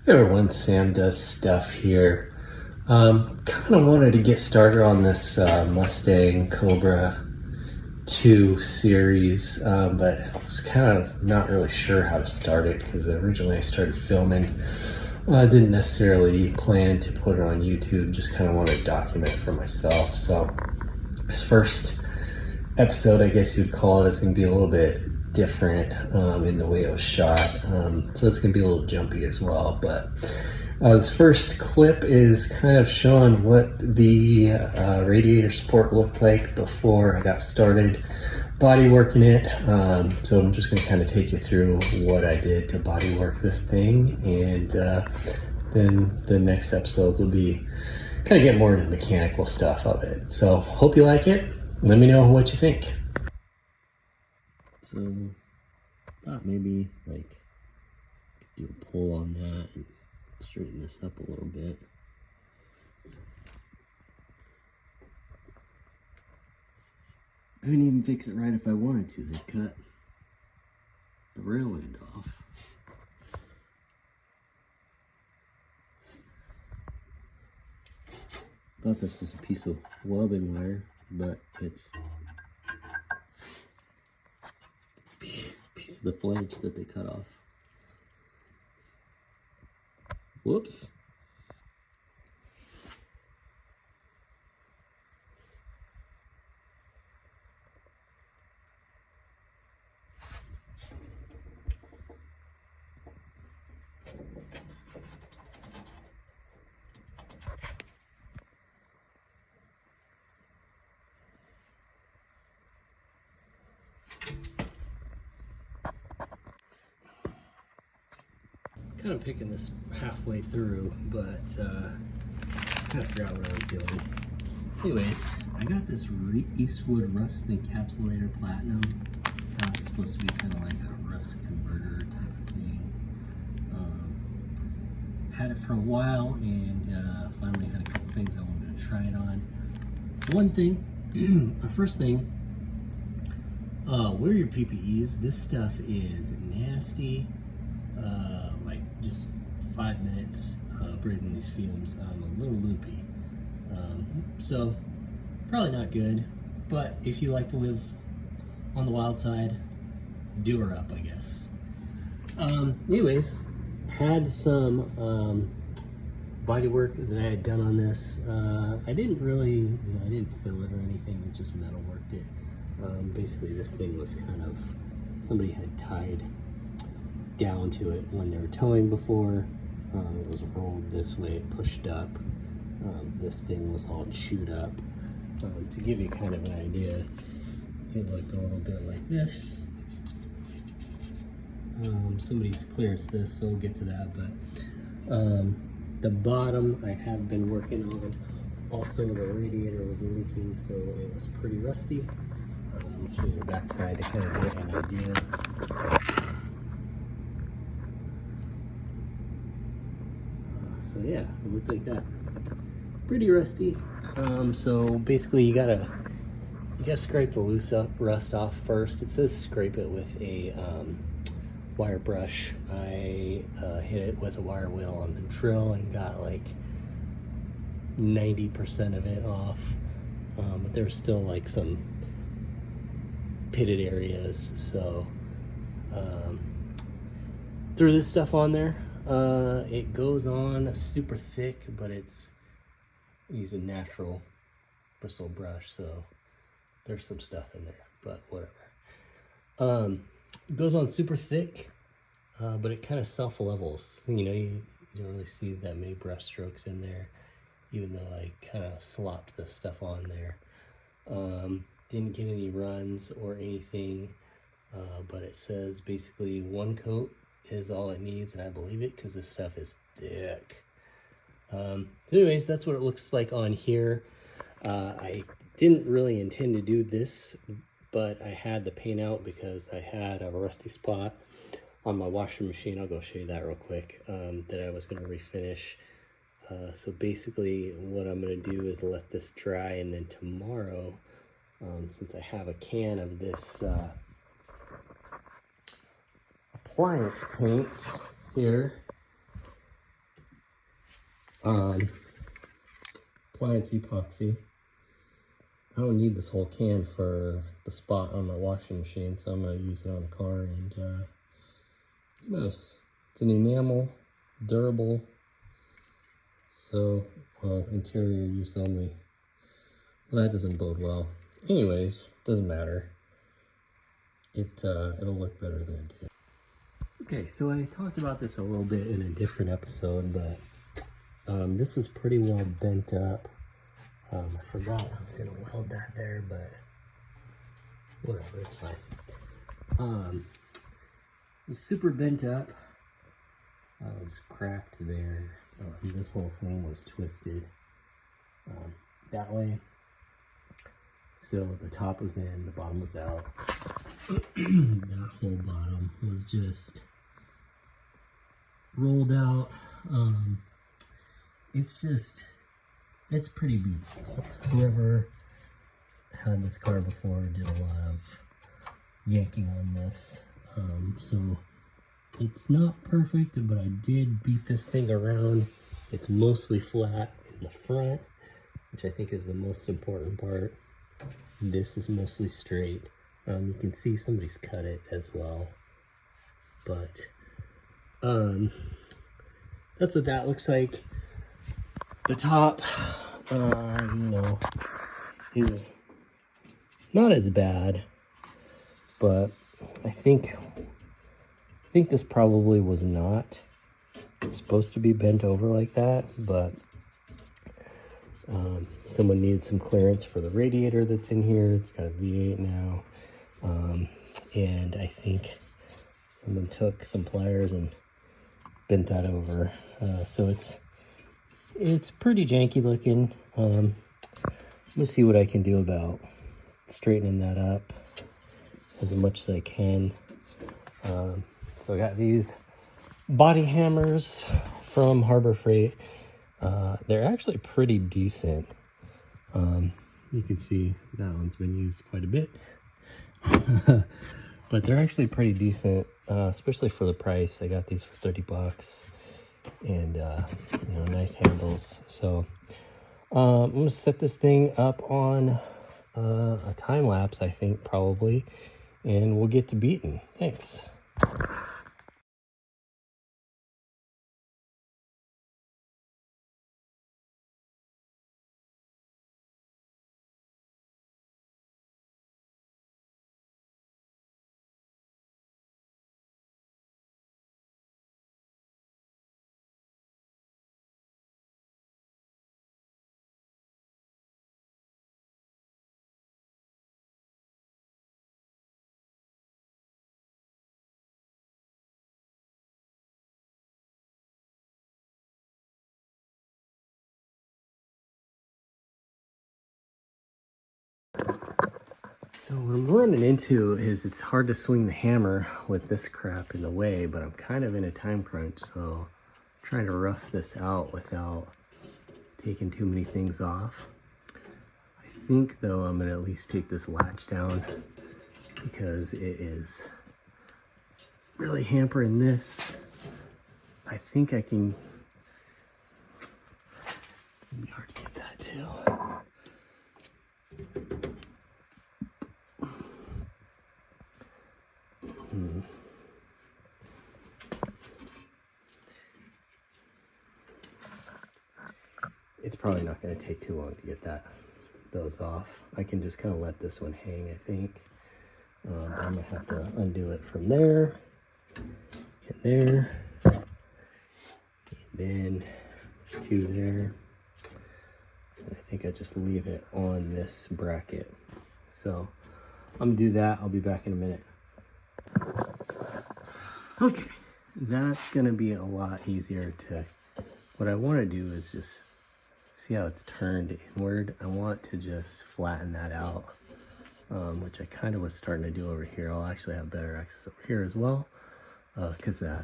Everyone, Sam does stuff here. Kind of wanted to get started on this Mustang Cobra 2 series, but I was kind of not really sure how to start it because originally I started filming. I didn't necessarily plan to put it on YouTube, just kind of wanted to document it for myself. So this first episode, I guess you'd call it, is going to be a little bit different in the way it was shot. So it's going to be a little jumpy as well. But this first clip is kind of showing what the radiator support looked like before I got started bodyworking it. So I'm just going to kind of take you through what I did to bodywork this thing. And then the next episodes will be kind of get more into the mechanical stuff of it. So hope you like it. Let me know what you think. So, thought maybe like do a pull on that and straighten this up a little bit. Couldn't even fix it right if I wanted to. They cut the rail end off. Thought this was a piece of welding wire, but it's a piece of the flange that they cut off. Whoops. Kind of picking this halfway through, but kind of forgot what I was doing. Anyways, I got this Eastwood Rust Encapsulator Platinum. It's supposed to be kind of like a rust converter type of thing. Had it for a while and finally had a couple things I wanted to try it on. One thing, the first thing, wear your PPEs. This stuff is nasty. Like just 5 minutes breathing these fumes. I'm a little loopy. So probably not good, but if you like to live on the wild side, do her up, I guess. Anyways, had some bodywork that I had done on this. I didn't really, I didn't fill it or anything. It just metal worked it. Basically, this thing was kind of, somebody had tied down to it when they were towing before. It was rolled this way, pushed up. This thing was all chewed up. To give you kind of an idea, it looked a little bit like this. Somebody's clearance this, so we'll get to that. But the bottom I have been working on. Also, the radiator was leaking, so it was pretty rusty. I'll show you the back side to kind of get an idea. So yeah, it looked like that. Pretty rusty. So basically, you gotta scrape the rust off first. It says scrape it with a wire brush. I hit it with a wire wheel on the drill and got like 90% of it off. But there's still like some pitted areas. So threw this stuff on there. It goes on super thick, but it's using natural bristle brush, so there's some stuff in there, but whatever. It goes on super thick, but it kind of self-levels. You don't really see that many brush strokes in there, even though I kind of slopped this stuff on there. Didn't get any runs or anything, but it says basically one coat is all it needs, and I believe it because this stuff is thick. So anyways, that's what it looks like on here. I didn't really intend to do this, but I had the paint out because I had a rusty spot on my washing machine. I'll go show you that real quick, that I was going to refinish. So basically what I'm going to do is let this dry, and then tomorrow, since I have a can of this appliance paint here, Appliance epoxy. I don't need this whole can for the spot on my washing machine, so I'm gonna use it on the car. And it's an enamel, durable, so interior use only. Well, that doesn't bode well. Anyways, doesn't matter. It'll look better than it did. Okay, so I talked about this a little bit in a different episode, but this is pretty well bent up. I forgot I was gonna weld that there, but whatever, it's fine. It's super bent up. It was cracked there. This whole thing was twisted that way. So the top was in, the bottom was out. That whole bottom was just rolled out. It's pretty beat. So whoever had this car before did a lot of yanking on this. So it's not perfect, but I did beat this thing around. It's mostly flat in the front, which I think is the most important part. This is mostly straight. You can see somebody's cut it as well, but that's what that looks like. The top, is not as bad, but I think this probably was not supposed to be bent over like that, but someone needed some clearance for the radiator that's in here. It's got a V8 now, and I think someone took some pliers and bent that over. So it's pretty janky looking. I'm gonna see what I can do about straightening that up as much as I can. So I got these body hammers from Harbor Freight. They're actually pretty decent. You can see that one's been used quite a bit. But they're actually pretty decent, especially for the price. I got these for 30 bucks and nice handles. So I'm gonna set this thing up on a time lapse, I think, probably, and we'll get to beating. Thanks. So what I'm running into is it's hard to swing the hammer with this crap in the way, but I'm kind of in a time crunch, so I'm trying to rough this out without taking too many things off. I think though I'm gonna at least take this latch down because it is really hampering this. I think I can, it's gonna be hard to get that too. It's probably not going to take too long to get those off. I can just kind of let this one hang, I think. I'm going to have to undo it from there, and there, and then there's two there. And I think I just leave it on this bracket. So I'm going to do that. I'll be back in a minute. Okay, that's going to be a lot easier to, what I want to do is just see how it's turned inward. I want to just flatten that out, which I kind of was starting to do over here. I'll actually have better access over here as well, because that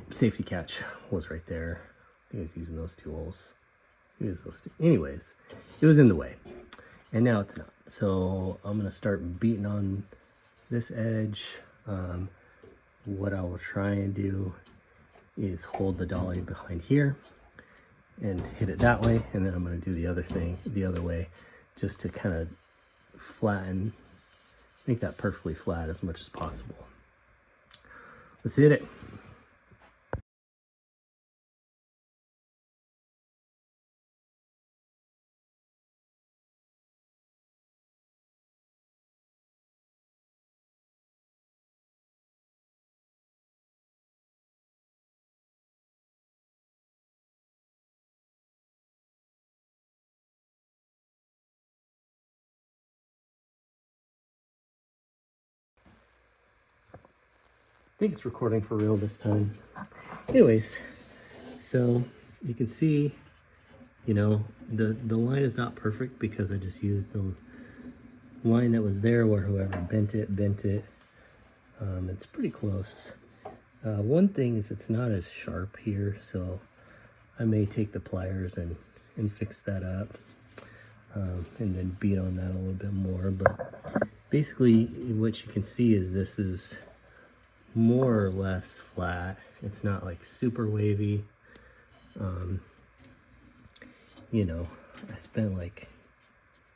safety catch was right there. I think I was using those tools. Anyways, it was in the way, and now it's not. So I'm gonna start beating on this edge. What I will try and do is hold the dolly behind here and hit it that way, and then I'm going to do the other thing the other way, just to kind of flatten, make that perfectly flat as much as possible. Let's hit it. I think it's recording for real this time. Anyways, so you can see, you know, the line is not perfect because I just used the line that was there where whoever bent it. It's pretty close. One thing is it's not as sharp here, so I may take the pliers and fix that up, and then beat on that a little bit more. But basically what you can see is this is more or less flat. It's not like super wavy. You know, I spent like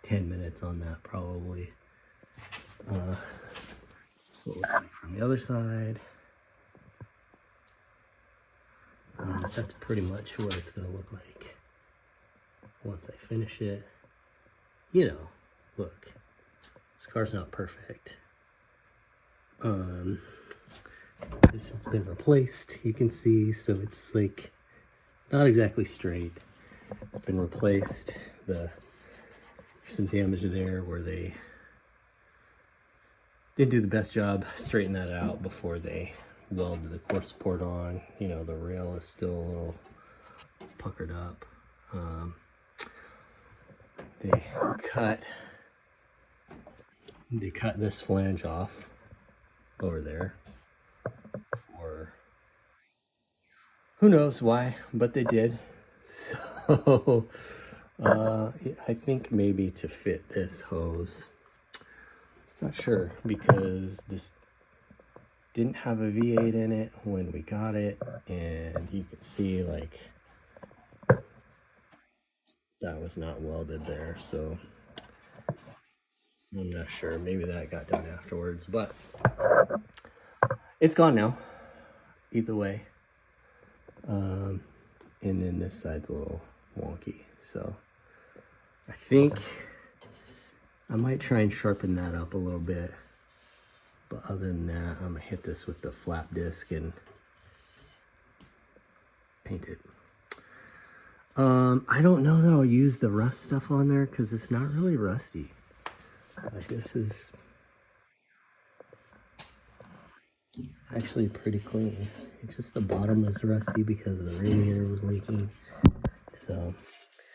10 minutes on that probably. So we'll take from the other side. That's pretty much what it's gonna look like once I finish it. You know, look, this car's not perfect. This has been replaced, you can see, so it's like, it's not exactly straight. It's been replaced. There's some damage there where they didn't do the best job straightening that out before they welded the core support on. You know, the rail is still a little puckered up. They cut this flange off over there, or who knows why, but they did. So I think maybe to fit this hose, not sure, because this didn't have a V8 in it when we got it, and you could see like that was not welded there, so I'm not sure. Maybe that got done afterwards, but it's gone now either way. And then this side's a little wonky, so I think I might try and sharpen that up a little bit, but other than that, I'm gonna hit this with the flap disc and paint it. I don't know that I'll use the rust stuff on there because it's not really rusty. Like, this is actually pretty clean. It's just the bottom is rusty because the radiator was leaking. So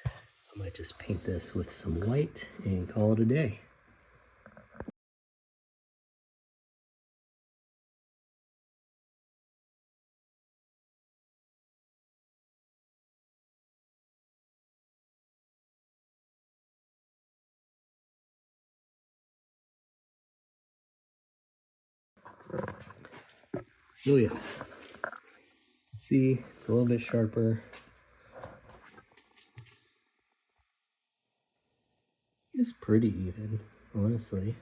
I might just paint this with some white and call it a day. So yeah, see, it's a little bit sharper. It's pretty even, honestly.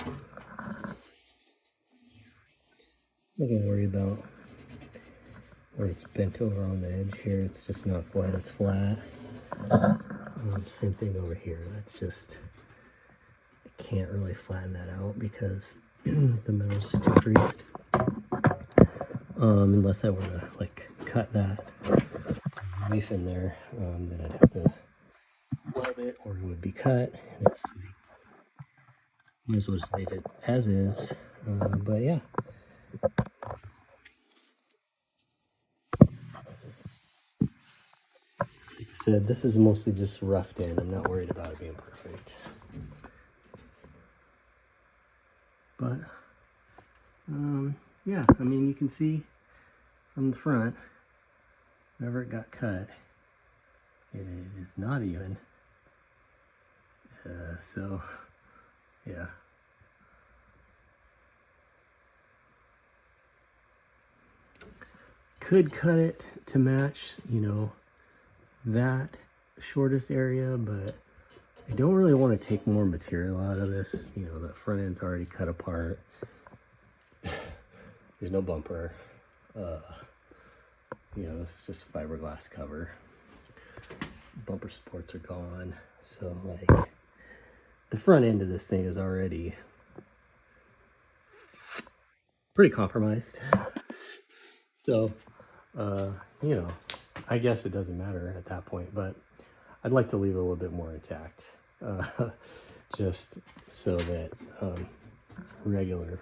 I'm not gonna worry about where it's bent over on the edge here. It's just not quite as flat. Same thing over here. That's just, I can't really flatten that out because the metal's just too greased. Unless I were to like cut that knife in there, then I'd have to weld it, or it would be cut. And it's like, might as well just leave it as is. But yeah. Like I said, this is mostly just roughed in. I'm not worried about it being perfect. But yeah, I mean, you can see from the front, whenever it got cut, it is not even. So Yeah. Could cut it to match, you know, that shortest area, but I don't really want to take more material out of this. You know, the front end's already cut apart. There's no bumper. You know, this is just fiberglass cover. Bumper supports are gone. So like the front end of this thing is already pretty compromised. So, you know, I guess it doesn't matter at that point, but I'd like to leave it a little bit more intact, just so that regular,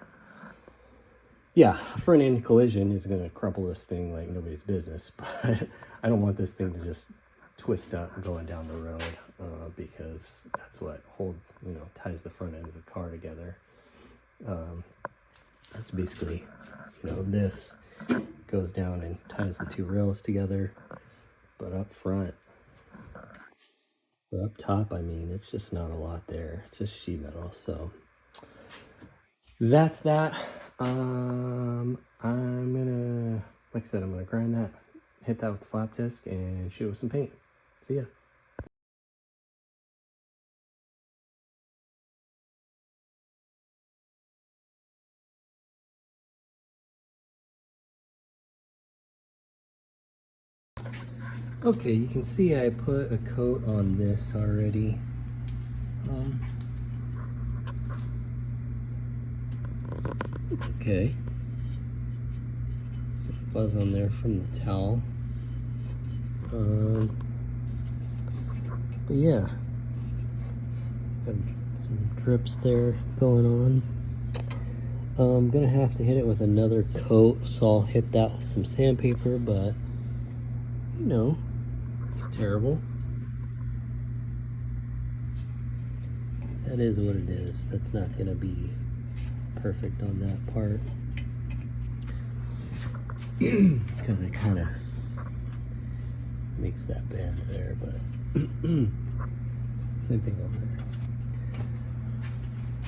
yeah, front end collision is going to crumple this thing like nobody's business, but I don't want this thing to just twist up going down the road, because that's what ties the front end of the car together. That's basically, you know, this goes down and ties the two rails together, but up front, or up top, I mean, it's just not a lot there. It's just sheet metal. So that's that. I'm gonna, like I said, I'm gonna grind that, hit that with the flap disc, and shoot it with some paint. See ya. Okay, you can see I put a coat on this already. Okay. Some fuzz on there from the towel. But yeah, got some drips there going on. I'm gonna have to hit it with another coat, so I'll hit that with some sandpaper, but you know, it's not terrible. That is what it is. That's not gonna be perfect on that part because it kind of makes that bend there, but same thing over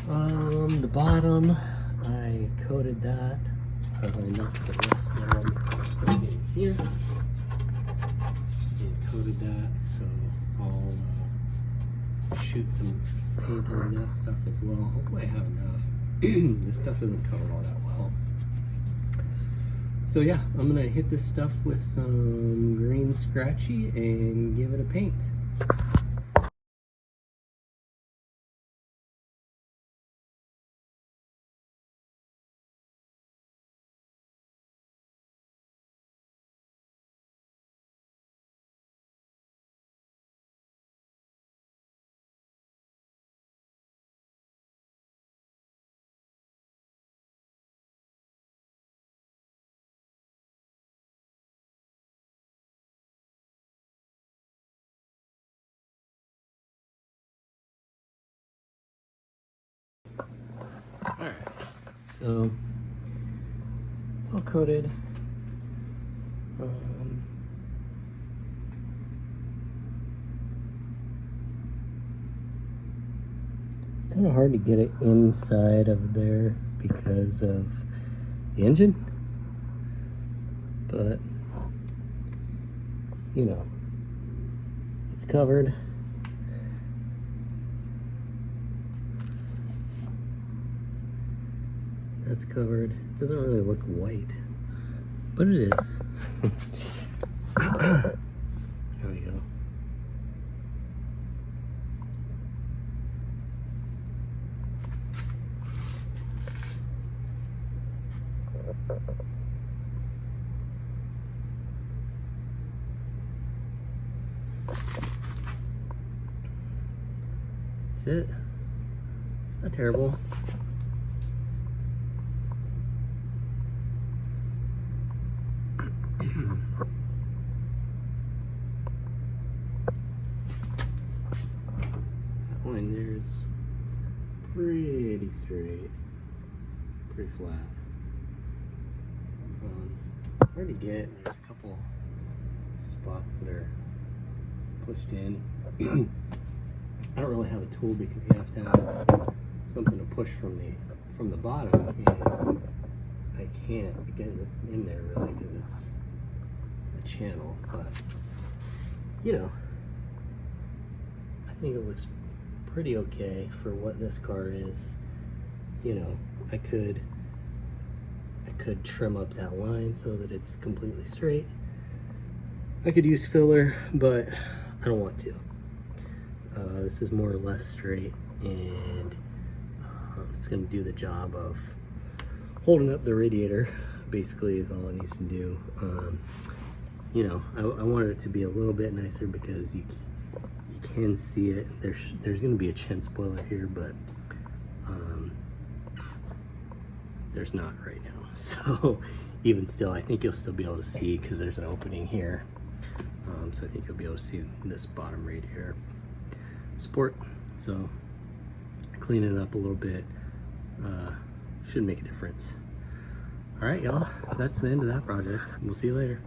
there. The bottom, I coated that. I knocked the rest down in here. And coated that, so I'll shoot some paint on that stuff as well. Hopefully I have enough. This stuff doesn't cover all that well. So yeah, I'm gonna hit this stuff with some green scratchy and give it a paint. Alright, so it's all coated. It's kind of hard to get it inside of there because of the engine, but you know, it's covered. That's covered. It doesn't really look white, but it is. There we go. That's it. It's not terrible. That line there's pretty straight, pretty flat. It's hard to get. There's a couple spots that are pushed in. I don't really have a tool because you have to have something to push from the bottom, and I can't get it in there really because it's a channel. But you know, I think it looks pretty okay for what this car is. You know, I could trim up that line so that it's completely straight. I could use filler, but I don't want to. This is more or less straight, and it's going to do the job of holding up the radiator, basically, is all it needs to do. You know, I wanted it to be a little bit nicer because you can see it. There's going to be a chin spoiler here, but there's not right now. So even still, I think you'll still be able to see because there's an opening here. So I think you'll be able to see this bottom radiator support. So clean it up a little bit should make a difference. All right, y'all, that's the end of that project. We'll see you later.